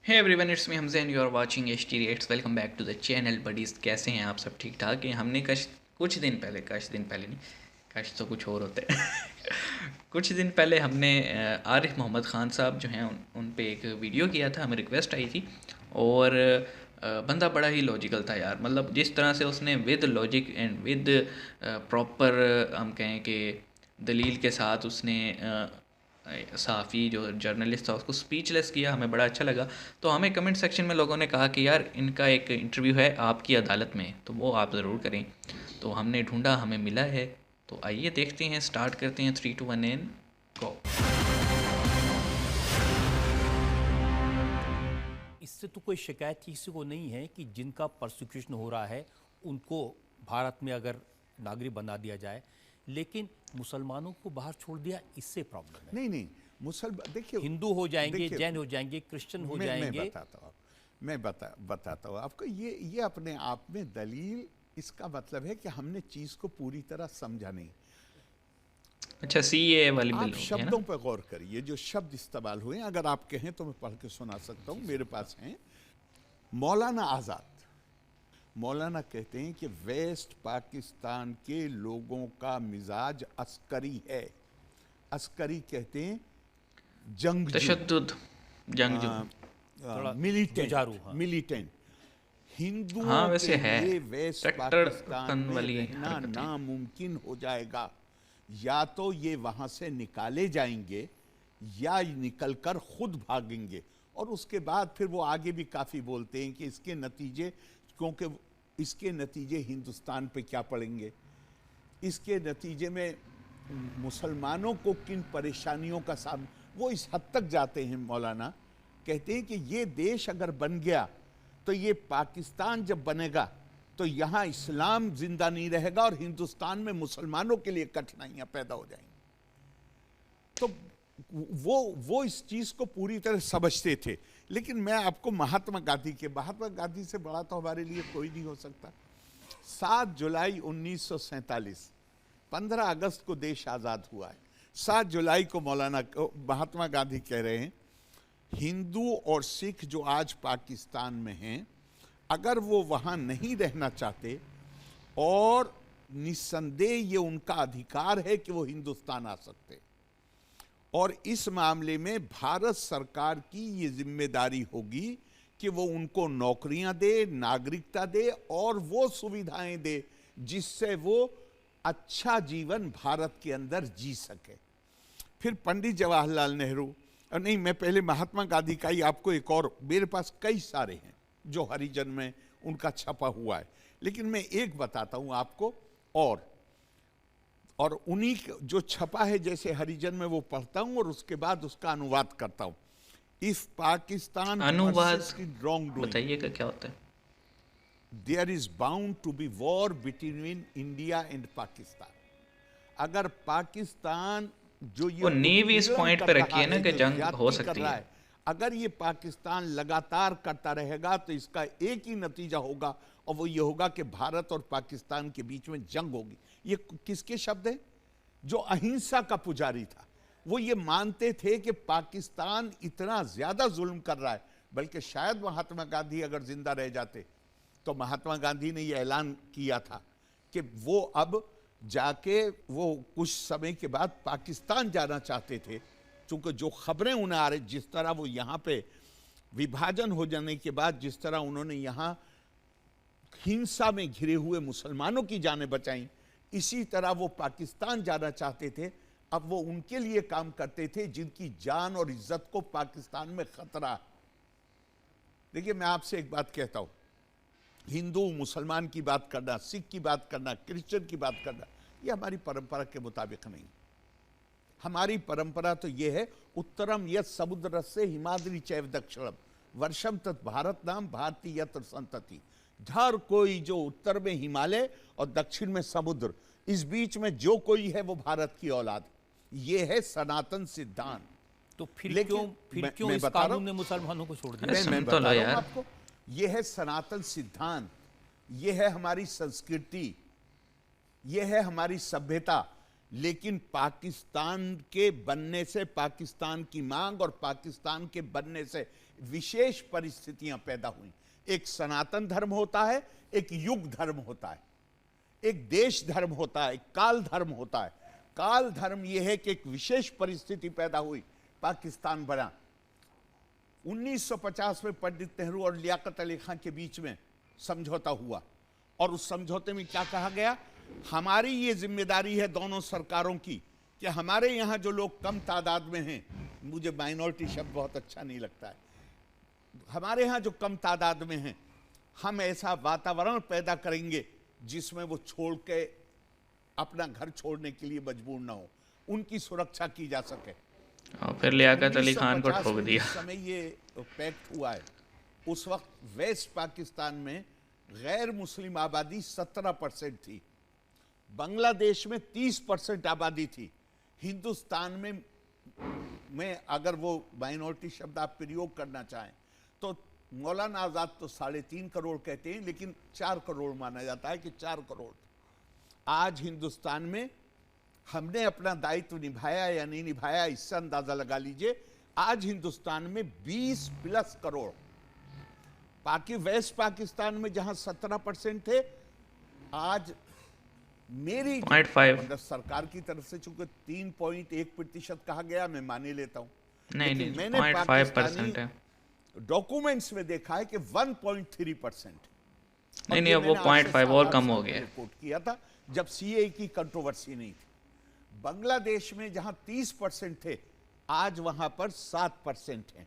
Hey everyone, it's me Hamza and you are watching H T Reacts. Welcome back to the channel buddies. कैसे हैं आप सब? ठीक ठाक हैं। हमने कुछ दिन पहले नहीं, कश तो कुछ और होते हैं। कुछ दिन पहले हमने आरिफ मोहम्मद ख़ान साहब जो हैं उन पे एक वीडियो किया था, हमें रिक्वेस्ट आई थी। और बंदा बड़ा ही लॉजिकल था यार, मतलब जिस तरह से उसने with logic and with proper हम कहें कि दलील के साथ उसने सहाफ़ी जो जर्नलिस्ट था उसको स्पीचलेस किया, हमें बड़ा अच्छा लगा। तो हमें कमेंट सेक्शन में लोगों ने कहा कि यार इनका एक इंटरव्यू है आपकी अदालत में, तो वो आप ज़रूर करें। तो हमने ढूंढा, हमें मिला है। तो आइए देखते हैं, स्टार्ट करते हैं। 3 2 1 एंड गो। इससे तो कोई शिकायत किसी को नहीं है कि जिनका प्रोसिक्यूशन हो रहा है उनको भारत में अगर नागरिक बना दिया जाए, लेकिन मुसलमानों को बाहर छोड़ दिया, इससे प्रॉब्लम है। नहीं नहीं, देखिए, हिंदू हो जाएंगे, जैन हो जाएंगे, क्रिश्चियन हो मैं जाएंगे। बताता हूँ आपको। ये अपने आप में दलील, इसका मतलब है कि हमने चीज को पूरी तरह समझा नहीं। अच्छा, सी ए वाली बिल आप हो गई है शब्दों ना? पर गौर करिए, जो शब्द इस्तेमाल हुए हैं, अगर आप कहें तो मैं पढ़ के सुना सकता हूँ, मेरे पास हैं। मौलाना आजाद, मौलाना कहते हैं कि वेस्ट पाकिस्तान के लोगों का मिजाज अस्करी है। अस्करी कहते हैं जंगजू, तशद्दुद, जंगजू। थोड़ा मिलिटेंट, जुझारू, हाँ। मिलिटेंट। हाँ हिंदुओं के वैसे है, लिए वेस्ट पाकिस्तान कट्टरपन में वाली रहना हरकतें। नामुमकिन हो जाएगा। या तो ये वहां से निकाले जाएंगे या निकलकर खुद भागेंगे। और उसके बाद फिर वो आगे भी काफी बोलते हैं कि इसके नतीजे, क्योंकि इसके नतीजे हिंदुस्तान पे क्या पड़ेंगे, इसके नतीजे में मुसलमानों को किन परेशानियों का सामना। वो इस हद तक जाते हैं मौलाना, कहते हैं कि ये देश अगर बन गया तो ये पाकिस्तान जब बनेगा तो यहाँ इस्लाम जिंदा नहीं रहेगा और हिंदुस्तान में मुसलमानों के लिए कठिनाइयां पैदा हो जाएंगी। तो वो इस चीज को पूरी तरह समझते थे। लेकिन मैं आपको महात्मा गांधी से बड़ा तो हमारे लिए कोई नहीं हो सकता। 7 जुलाई 1947, 15 अगस्त को देश आजाद हुआ है। 7 जुलाई को महात्मा गांधी कह रहे हैं, हिंदू और सिख जो आज पाकिस्तान में हैं, अगर वो वहां नहीं रहना चाहते, और निस्संदेह ये उनका अधिकार है कि वो हिंदुस्तान आ सकते, और इस मामले में भारत सरकार की ये जिम्मेदारी होगी कि वो उनको नौकरियां दे, नागरिकता दे और वो सुविधाएं दे जिससे वो अच्छा जीवन भारत के अंदर जी सके। फिर पंडित जवाहरलाल नेहरू, नहीं, मैं पहले महात्मा गांधी का ही आपको एक और, मेरे पास कई सारे हैं जो हरिजन में उनका छपा हुआ है, लेकिन मैं एक बताता हूं आपको। और उन्हीं जो छपा है जैसे हरिजन में, वो पढ़ता हूं और उसके बाद उसका अनुवाद करता हूं। इफ पाकिस्तान अनुवाद रॉन्ग डूइंग, बताइएगा क्या होता है? There is bound to be war between India and Pakistan. अगर पाकिस्तान जो ये वो नींव इस उत्पीड़न पॉइंट कर पे रहा रखी है ना है, कि जो जंग हो ज्यादती कर सकती रहा है। है, अगर ये पाकिस्तान लगातार करता रहेगा तो इसका एक ही नतीजा होगा, और वो ये होगा कि भारत और पाकिस्तान के बीच में जंग होगी। ये किसके शब्द हैं? जो अहिंसा का पुजारी था। वो ये मानते थे कि पाकिस्तान इतना ज्यादा जुल्म कर रहा है, बल्कि शायद महात्मा गांधी अगर जिंदा रह जाते तो महात्मा गांधी ने यह ऐलान किया था कि वो अब जाके, वो कुछ समय के बाद पाकिस्तान जाना चाहते थे, क्योंकि जो खबरें उन्हें आ रही, जिस तरह वो यहाँ पे विभाजन हो जाने के बाद जिस तरह उन्होंने यहाँ हिंसा में घिरे हुए मुसलमानों की जानें बचाई, इसी तरह वो पाकिस्तान जाना चाहते थे। अब वो उनके लिए काम करते थे जिनकी जान और इज्जत को पाकिस्तान में खतरा है। देखिए, मैं आपसे एक बात कहता हूं, हिंदू मुसलमान की बात करना, सिख की बात करना, क्रिश्चियन की बात करना, यह हमारी परंपरा के मुताबिक नहीं। हमारी परंपरा तो यह है, उत्तरम यत् समुद्र से हिमाद्री चैव दक्षिणम वर्षम तत् भारत नाम भारतीय यत्र संतति। हर कोई जो उत्तर में हिमालय और दक्षिण में समुद्र, इस बीच में जो कोई है वो भारत की औलाद। ये है सनातन सिद्धांत। तो फिर लेकिन क्यों इस कानून ने मुसलमानों को छोड़ दिया? अरे मैं सुन तो बता लो रहा हूं यार। आपको, ये है सनातन सिद्धांत, ये है हमारी संस्कृति, ये है हमारी सभ्यता, लेकिन पाकिस्तान के बनने से, पाकिस्तान की मांग और पाकिस्तान के बनने से विशेष परिस्थितियां पैदा हुई। एक सनातन धर्म होता है, एक युग धर्म होता है, एक देश धर्म होता है, एक काल धर्म होता है। काल धर्म यह है कि एक विशेष परिस्थिति पैदा हुई, पाकिस्तान बना। 1950 में पंडित नेहरू और लियाकत अली खान के बीच में समझौता हुआ, और उस समझौते में क्या कहा गया, हमारी ये जिम्मेदारी है दोनों सरकारों की कि हमारे यहाँ जो लोग कम तादाद में हैं, मुझे माइनॉरिटी शब्द बहुत अच्छा नहीं लगता है, हमारे यहाँ जो कम तादाद में हैं, हम ऐसा वातावरण पैदा करेंगे जिसमें वो छोड़ के अपना घर छोड़ने के लिए मजबूर ना हो, उनकी सुरक्षा की जा सके। और फिर लियाकत अली खान को 1950 ठोक में दिया। जिस समय ये पैक्ट हुआ है, उस वक्त वेस्ट पाकिस्तान में गैर मुस्लिम आबादी 17% थी, बांग्लादेश में 30% आबादी थी, हिंदुस्तान में अगर वो माइनॉरिटी शब्द आप प्रयोग करना चाहें तो मौलाना आजाद तो 3.5 करोड़ कहते हैं, लेकिन 4 करोड़ माना जाता है कि 4 करोड़। आज हिंदुस्तान में हमने अपना दायित्व निभाया या नहीं निभाया, इससे अंदाजा लगा लीजिए। आज हिंदुस्तान में 20+ करोड़, वेस्ट पाकिस्तान में जहां 17% थे, आज मेरी 0.5 मतलब सरकार की तरफ से चूंकि 3.1% कहा गया, मैं माने लेता हूं, नहीं लेकिन नहीं, मैंने 0.5% है। डॉक्यूमेंट्स में देखा है कि 1.3%। नहीं नहीं, अब वो 0.5 और कम हो गया। रिपोर्ट किया था जब सीए की कंट्रोवर्सी नहीं थी। बांग्लादेश में जहां 30% थे, आज वहां पर 7% हैं।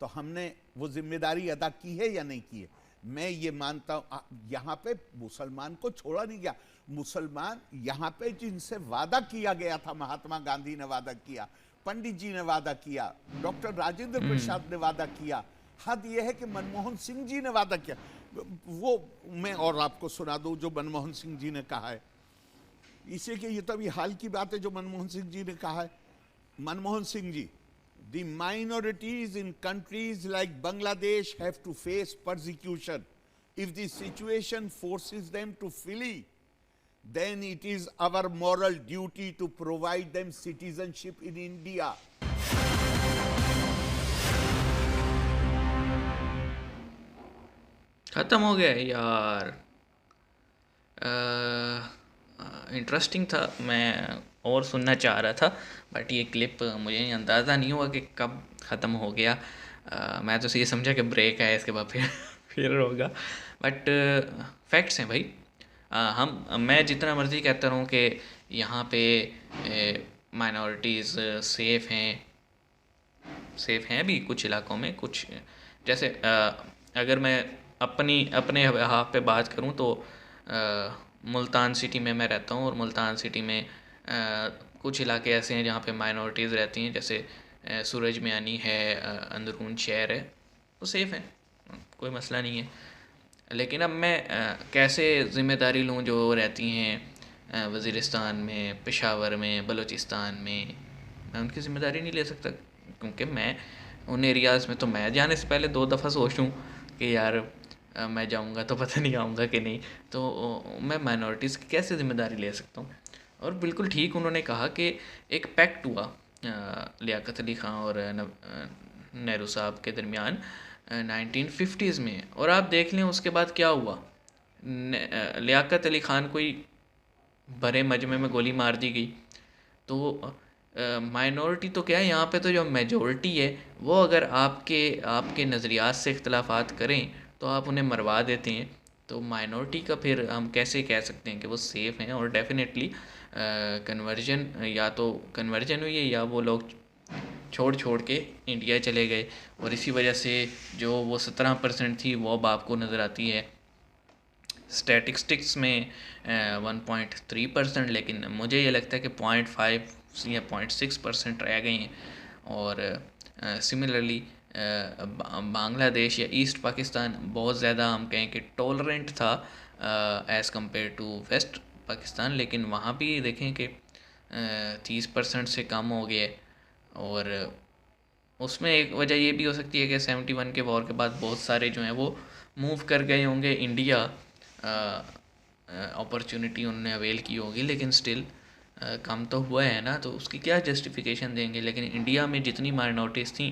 तो हमने वो जिम्मेदारी अदा की है या नहीं की है? मैं ये मानता हूं, यहां पे मुसलमान को छोड़ा नहीं गया। मुसलमान यहां पे जिनसे वादा किया गया था, महात्मा गांधी ने वादा किया, पंडित जी ने वादा किया, डॉक्टर राजेंद्र प्रसाद ने वादा किया, हद यह है कि मनमोहन सिंह जी ने वादा किया। वो मैं और आपको सुना दूं जो मनमोहन सिंह जी ने कहा है, इसे कि ये तो अभी हाल की बात है जो मनमोहन सिंह जी ने कहा है। Manmohan Singh ji, the minorities in countries like Bangladesh have to face persecution. If the situation forces them to flee, then it is our moral duty to provide them citizenship in India. ख़त्म हो गया यार। इंटरेस्टिंग था, मैं और सुनना चाह रहा था, बट ये क्लिप मुझे अंदाज़ा नहीं हुआ कि कब ख़त्म हो गया। मैं तो ये समझा कि ब्रेक है, इसके बाद फिर होगा, बट फैक्ट्स हैं भाई। मैं जितना मर्ज़ी कहता रहूँ कि यहाँ पे माइनॉरिटीज़ सेफ़ हैं भी कुछ इलाकों में। कुछ जैसे अगर मैं अपने हाफ पे बात करूँ तो मुल्तान सिटी में मैं रहता हूँ, और मुल्तान सिटी में कुछ इलाके ऐसे हैं जहाँ पे माइनॉरिटीज़ रहती हैं, जैसे सूरज मियानी है, अंदरून शहर है, वो सेफ़ हैं, कोई मसला नहीं है। लेकिन अब मैं कैसे ज़िम्मेदारी लूँ जो रहती हैं वज़ीरिस्तान में, पेशावर में, बलूचिस्तान में, मैं उनकी ज़िम्मेदारी नहीं ले सकता, क्योंकि मैं उन एरियाज़ में तो मैं जाने से पहले 2 दफ़ा सोचूं कि यार मैं जाऊंगा तो पता नहीं आऊँगा कि नहीं, तो मैं माइनॉरिटीज़ की कैसे ज़िम्मेदारी ले सकता हूँ। और बिल्कुल ठीक उन्होंने कहा कि एक पैक्ट हुआ लियाकत अली ख़ान और नेहरू साहब के दरमियान 1950s में, और आप देख लें उसके बाद क्या हुआ। लियाकत अली ख़ान को भरे मजमे में गोली मार दी गई। तो माइनॉरिटी तो क्या है, यहाँ पे तो जो मेजॉरिटी है वो अगर आपके नज़रियात से इख्तलाफात करें तो आप उन्हें मरवा देते हैं। तो माइनॉरिटी का फिर हम कैसे कह सकते हैं कि वो सेफ़ हैं? और डेफिनेटली कन्वर्जन, या तो कन्वर्जन हुई है या वो लोग छोड़ के इंडिया चले गए, और इसी वजह से जो वो 17% थी वो अब आपको नज़र आती है स्टैटिस्टिक्स में 1.3%, लेकिन मुझे ये लगता है कि 0.5 या 0.6% रह गई हैं। और सिमिलरली बांग्लादेश या ईस्ट पाकिस्तान बहुत ज़्यादा हम कहें कि टॉलरेंट था as compare to West Pakistan, लेकिन वहाँ भी देखें कि 30% से कम हो गए। और उसमें एक वजह ये भी हो सकती है कि 71 के वॉर के बाद बहुत सारे जो हैं वो मूव कर गए होंगे इंडिया, अपॉर्चुनिटी उन्होंने अवेल की होगी, लेकिन स्टिल काम तो हुआ है ना, तो उसकी क्या जस्टिफिकेशन देंगे। लेकिन इंडिया में जितनी माइनॉरिटीज़ थी,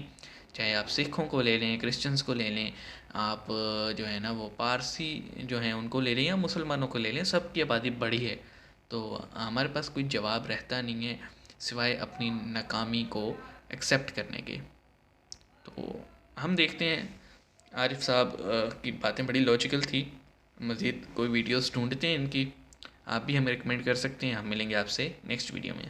चाहे आप सिखों को ले लें, क्रिश्चियंस को ले लें, आप जो है ना वो पारसी जो हैं उनको ले लें या मुसलमानों को ले लें, सबकी आबादी बड़ी है। तो हमारे पास कोई जवाब रहता नहीं है सिवाय अपनी नाकामी को एक्सेप्ट करने के। तो हम देखते हैं, आरिफ साहब की बातें बड़ी लॉजिकल थी। मज़ीद कोई वीडियोस ढूंढते हैं इनकी, आप भी हमें रिकमेंड कर सकते हैं। हम मिलेंगे आपसे नेक्स्ट वीडियो में।